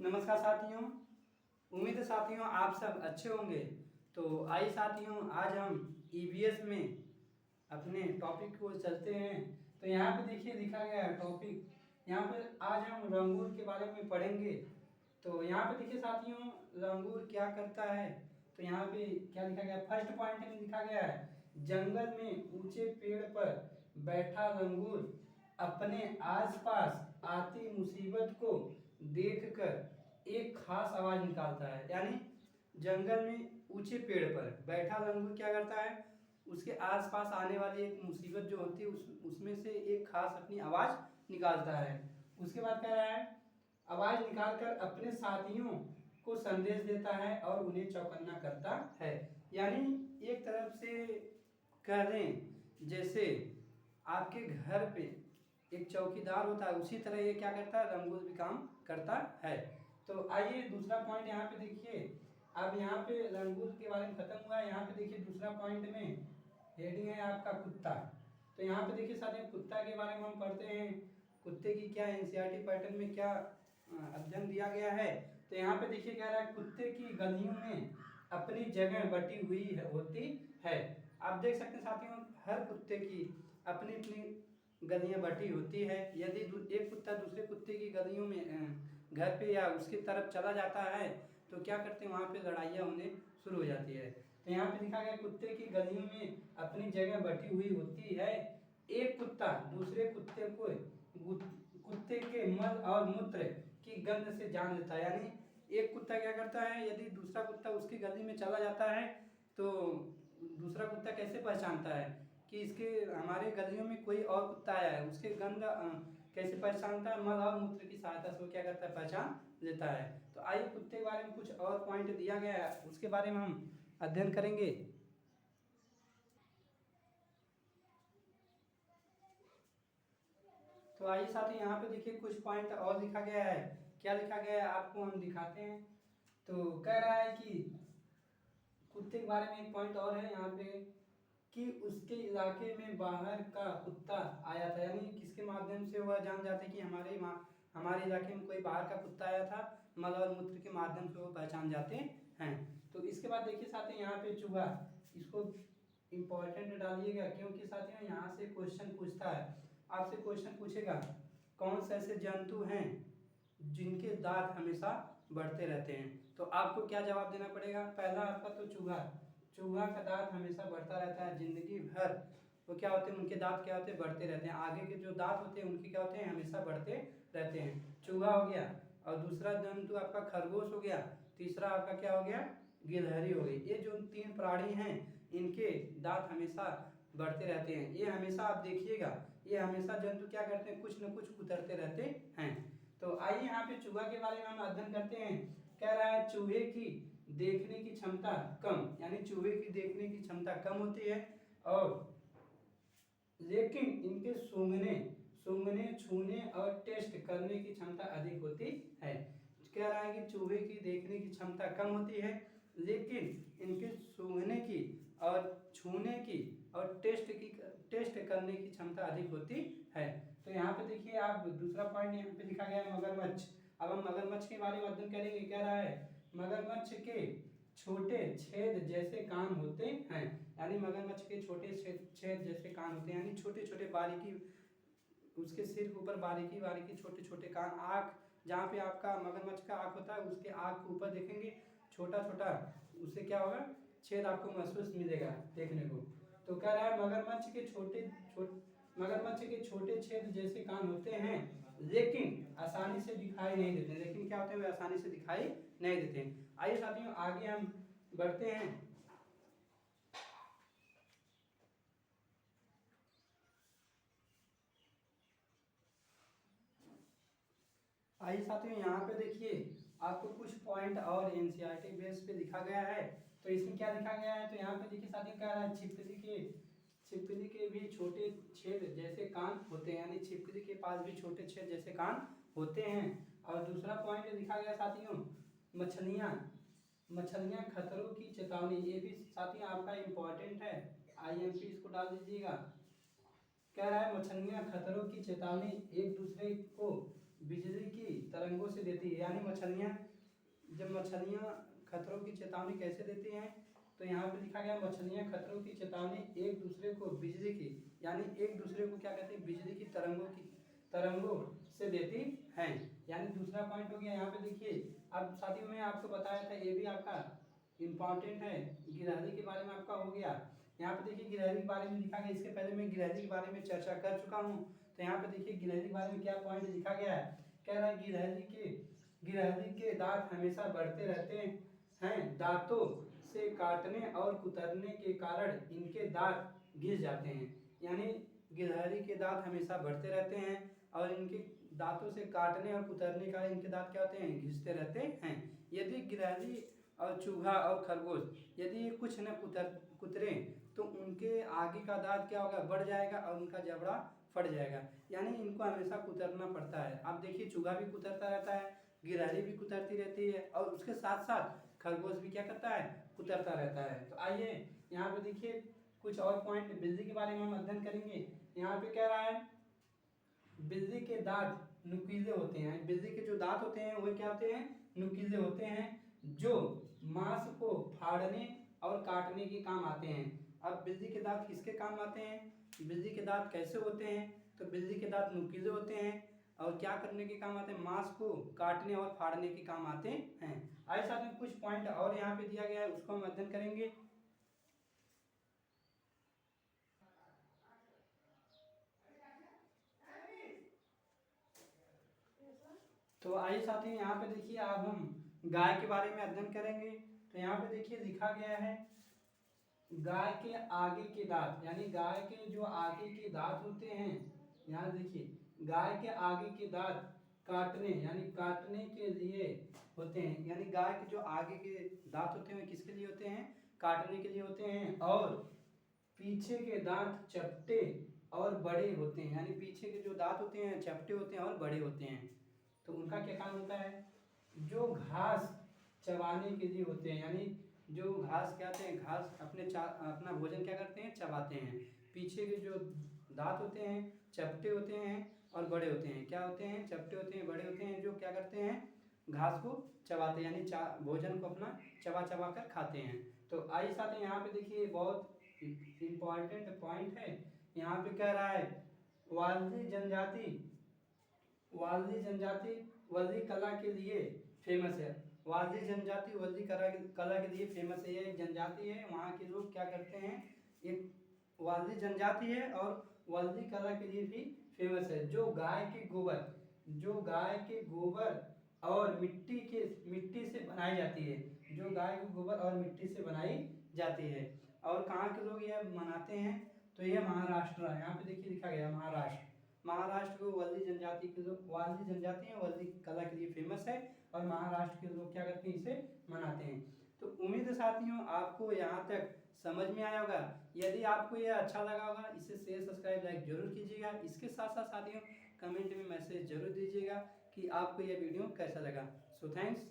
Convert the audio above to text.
नमस्कार साथियों। उम्मीद है साथियों आप सब अच्छे होंगे। तो आइए साथियों, आज हम ईवीएस में अपने टॉपिक को चलते हैं। तो यहाँ पे देखिए लिखा गया है टॉपिक, यहाँ पे आज हम लंगूर के बारे में पढ़ेंगे। तो यहाँ पे देखिए साथियों, लंगूर क्या करता है। तो यहाँ पे क्या लिखा गया है, फर्स्ट पॉइंट में लिखा गया है, जंगल में ऊंचे पेड़ पर बैठा लंगूर अपने आसपास आती मुसीबत को देखकर एक खास आवाज निकालता है। यानी जंगल में ऊंचे पेड़ पर बैठा लंगूर क्या करता है, उसके आसपास आने वाली एक मुसीबत जो होती है उसमें से एक खास अपनी आवाज निकालता है। उसके बाद कह रहा है, आवाज निकालकर अपने साथियों को संदेश देता है और उन्हें चौकन्ना करता है। यानी एक तरफ से कह दें, जैसे आपके घर पे एक चौकीदार होता है, उसी तरह ये क्या करता है, लंगूर भी काम करता है। तो आइए दूसरा पॉइंट यहाँ पे देखिए। अब यहाँ पे लंगूर के बारे में खत्म हुआ है। यहाँ पे देखिए दूसरा पॉइंट में हेडिंग है आपका कुत्ता। तो यहाँ पे देखिए साथियों, कुत्ता के बारे में हम पढ़ते हैं, कुत्ते की क्या एनसीईआरटी पैटर्न में क्या अध्ययन दिया गया है। तो यहाँ पे देखिए कह रहा है, कुत्ते की गलियों में अपनी जगह बटी हुई होती है। आप देख सकते हैं साथियों, हर कुत्ते की अपनी अपनी गलियां बटी होती है। यदि एक कुत्ता दूसरे कुत्ते की गलियों में घर पे या उसकी तरफ चला जाता है तो क्या करते हैं, वहाँ पे लड़ाइयाँ होने शुरू हो जाती है। तो यहाँ पे लिखा गया, कुत्ते की गलियों में अपनी जगह बटी हुई होती है। एक कुत्ता दूसरे कुत्ते को कुत्ते के मल और मूत्र की गंध से जान लेता है। यानी एक कुत्ता क्या करता है, यदि दूसरा कुत्ता उसकी गली में चला जाता है तो दूसरा कुत्ता कैसे पहचानता है कि इसके हमारे गलियों में कोई और कुत्ता आया है, उसके गंध कैसे पहचानता है, मल और मूत्र की सहायता से वो क्या करता है, पहचान लेता है। तो आइए कुत्ते के बारे में कुछ और पॉइंट दिया गया है, उसके बारे में हम अध्ययन करेंगे। तो आइए साथी, यहाँ पे देखिए कुछ पॉइंट और लिखा गया है। क्या लिखा गया है आपको हम दिखाते हैं। तो कह रहा है कि कुत्ते के बारे में एक पॉइंट और है यहाँ पे, कि उसके इलाके में बाहर का कुत्ता आया था। यानी किसके माध्यम से वह जान जाते कि हमारे इलाके में कोई बाहर का कुत्ता आया था, मल और मूत्र के माध्यम से वो पहचान जाते हैं। तो इसके बाद देखिए साथियों, यहाँ पे चूहा, इसको इम्पोर्टेंट डालिएगा क्योंकि साथियों यहाँ से क्वेश्चन पूछता है, आपसे क्वेश्चन पूछेगा, कौन से ऐसे जंतु हैं जिनके दांत हमेशा बढ़ते रहते हैं। तो आपको क्या जवाब देना पड़ेगा, पहला आपका तो चूहा, चूहा का दांत हमेशा बढ़ता रहता है जिंदगी भर। वो क्या होते हैं, उनके दांत क्या होते हैं, बढ़ते रहते हैं। आगे के जो दांत होते हैं उनके क्या होते हैं, हमेशा बढ़ते रहते हैं। चूहा हो गया, और दूसरा जंतु आपका खरगोश हो गया, तीसरा आपका क्या हो गया, गिलहरी हो गई। ये जो तीन प्राणी हैं इनके दांत हमेशा बढ़ते रहते हैं। ये हमेशा आप देखिएगा, ये हमेशा जंतु क्या करते हैं, कुछ न कुछ उतरते रहते हैं। तो आइए यहाँ पे चूहा के बारे में हम अध्ययन करते हैं। कह रहा है, चूहे की देखने की क्षमता कम, यानी चूहे की देखने की क्षमता कम होती है, और लेकिन इनके सूंघने सूंघने छूने और टेस्ट करने की क्षमता अधिक होती है। कह रहा है कि चूहे की देखने की क्षमता कम होती है, लेकिन इनके सूंघने की और छूने की और टेस्ट करने की क्षमता अधिक होती है। तो यहाँ पे देखिए आप, दूसरा पॉइंट यहाँ पे लिखा गया है, मगरमच्छ। अब हम मगरमच्छ के बारे में अध्ययन करेंगे। कह रहा है, मगरमच्छ के छोटे छेद जैसे कान होते हैं। यानी मगरमच्छ के छोटे छेद जैसे कान होते हैं, यानी छोटे छोटे बारीकी, उसके सिर के ऊपर बारीकी बारीकी छोटे छोटे कान। आँख, जहाँ पे आपका मगरमच्छ का आँख होता है उसके आँख के ऊपर देखेंगे छोटा छोटा, उससे क्या होगा, छेद आपको महसूस मिलेगा देखने को। तो कह रहा है, मगरमच्छ के छोटे छेद जैसे कान होते हैं, लेकिन आसानी से दिखाई नहीं देते। लेकिन क्या होते हैं, वे आसानी से दिखाई नहीं देते। आइए साथियों आगे हम बढ़ते हैं। आइए साथियों, यहाँ पे देखिए आपको कुछ पॉइंट और एनसीईआरटी बेस पे लिखा गया है। तो इसमें क्या लिखा गया है, तो यहाँ पे देखिए साथियों, कह रहा है, छिपकली के भी छोटे छेद जैसे कान होते हैं। यानी छिपकली के पास भी छोटे छेद जैसे कान होते हैं। और दूसरा पॉइंट लिखा गया साथियों, मछलियाँ खतरों की चेतावनी। ये भी साथियों आपका इम्पोर्टेंट है, आईएमपी इसको डाल दीजिएगा। कह रहा है, मछलियाँ खतरों की चेतावनी एक दूसरे को बिजली की तरंगों से देती है। यानी मछलियाँ खतरों की चेतावनी कैसे देती हैं, तो यहाँ पे लिखा गया मछलियाँ खतरों की चेतावनी एक दूसरे को बिजली की, यानी एक दूसरे को क्या कहते हैं, बिजली की तरंगों से देती हैं। यानी दूसरा पॉइंट हो गया। यहाँ पे देखिए, अब साथियों में आपको बताया था, ये भी आपका इम्पॉर्टेंट है, गिलहरी के बारे में आपका हो गया। यहाँ पे देखिए गिलहरी के बारे में लिखा गया, इसके पहले मैं गिलहरी के बारे में चर्चा कर चुका हूँ। तो यहाँ पे देखिए गिलहरी के बारे में क्या पॉइंट लिखा गया है, कह रहा है गिलहरी के दांत हमेशा बढ़ते रहते हैं, दांतों से काटने और कुतरने के कारण इनके दांत घिस जाते हैं। यानी गिलहरी के दांत हमेशा बढ़ते रहते हैं और इनके दांतों से काटने और कुतरने के कारण इनके दांत क्या होते हैं, घिसते रहते हैं। यदि गिलहरी और चूहा और खरगोश यदि कुछ न कुतरें तो उनके आगे का दांत क्या होगा, बढ़ जाएगा और उनका जबड़ा फट जाएगा। यानी इनको हमेशा कुतरना पड़ता है। आप देखिए चूहा भी कुतरता रहता है, गिलहरी भी कुतरती रहती है और उसके साथ साथ खरगोश भी क्या करता है, कुतरता रहता है। तो आइए यहाँ पे देखिए कुछ और पॉइंट बिजली के बारे में हम अध्ययन करेंगे। यहाँ पे कह रहा है बिजली के दांत नुकीले होते हैं। बिजली के जो दांत होते हैं वो क्या होते हैं, नुकीले होते हैं, जो मांस को फाड़ने और काटने के काम आते हैं। अब बिजली के दांत किसके काम आते हैं, बिजली के दांत कैसे होते हैं, तो बिजली के दांत नुकीले होते हैं और क्या करने के काम आते हैं, मांस को काटने और फाड़ने के काम आते हैं। आइए साथ में कुछ पॉइंट और यहाँ पे दिया गया है, उसको हम अध्ययन करेंगे। तो आइए साथियों यहाँ पे देखिए, अब हम गाय के बारे में अध्ययन करेंगे। तो यहाँ पे देखिए लिखा गया है गाय के आगे के दांत, यानी गाय के जो आगे के दांत होते हैं, यहाँ देखिए गाय के आगे के दांत काटने यानी काटने के लिए होते हैं। यानी गाय के जो आगे के दांत होते हैं किसके लिए होते हैं, काटने के लिए होते हैं। और पीछे के दांत चपटे और बड़े होते हैं। यानी पीछे के जो दांत होते हैं चपटे होते हैं और बड़े होते हैं। तो उनका क्या काम होता है, जो घास चबाने के लिए होते हैं। यानी जो घास क्या होते हैं, घास अपना भोजन क्या करते हैं, चबाते हैं। पीछे के जो दांत होते हैं चपटे होते हैं और बड़े होते हैं। क्या होते हैं, चपटे होते हैं, बड़े होते हैं, जो क्या करते हैं, घास को चबाते हैं, यानी भोजन को अपना चबा चबा कर खाते हैं। तो आइए साथ यहाँ पे देखिए बहुत इम्पॉर्टेंट पॉइंट है। यहाँ पे कह रहा है वाल्दी जनजाति वल्दी कला के लिए फेमस है। वाल्दी जनजाति वल्दी कला के लिए फेमस है। ये एक जनजाति है, वहाँ के लोग क्या करते हैं, एक वाल्दी जनजाति है और वल्दी कला के लिए भी फेमस है। जो गाय के गोबर और मिट्टी से बनाई जाती है, जो गाय के गोबर और मिट्टी से बनाई जाती है। और कहाँ के लोग यह मनाते हैं, तो यह महाराष्ट्र है। यहाँ पे देखिए लिखा गया महाराष्ट्र को वाल्दी जनजाति है, वाल्दी कला के लिए फेमस है और महाराष्ट्र के लोग क्या करते हैं, इसे मनाते हैं। तो उम्मीद है साथियों आपको यहाँ तक समझ में आया होगा। यदि आपको यह अच्छा लगा होगा, इसे शेयर सब्सक्राइब लाइक जरूर कीजिएगा। इसके साथ साथ साथियों कमेंट में मैसेज जरूर दीजिएगा कि आपको यह वीडियो कैसा लगा। So thanks.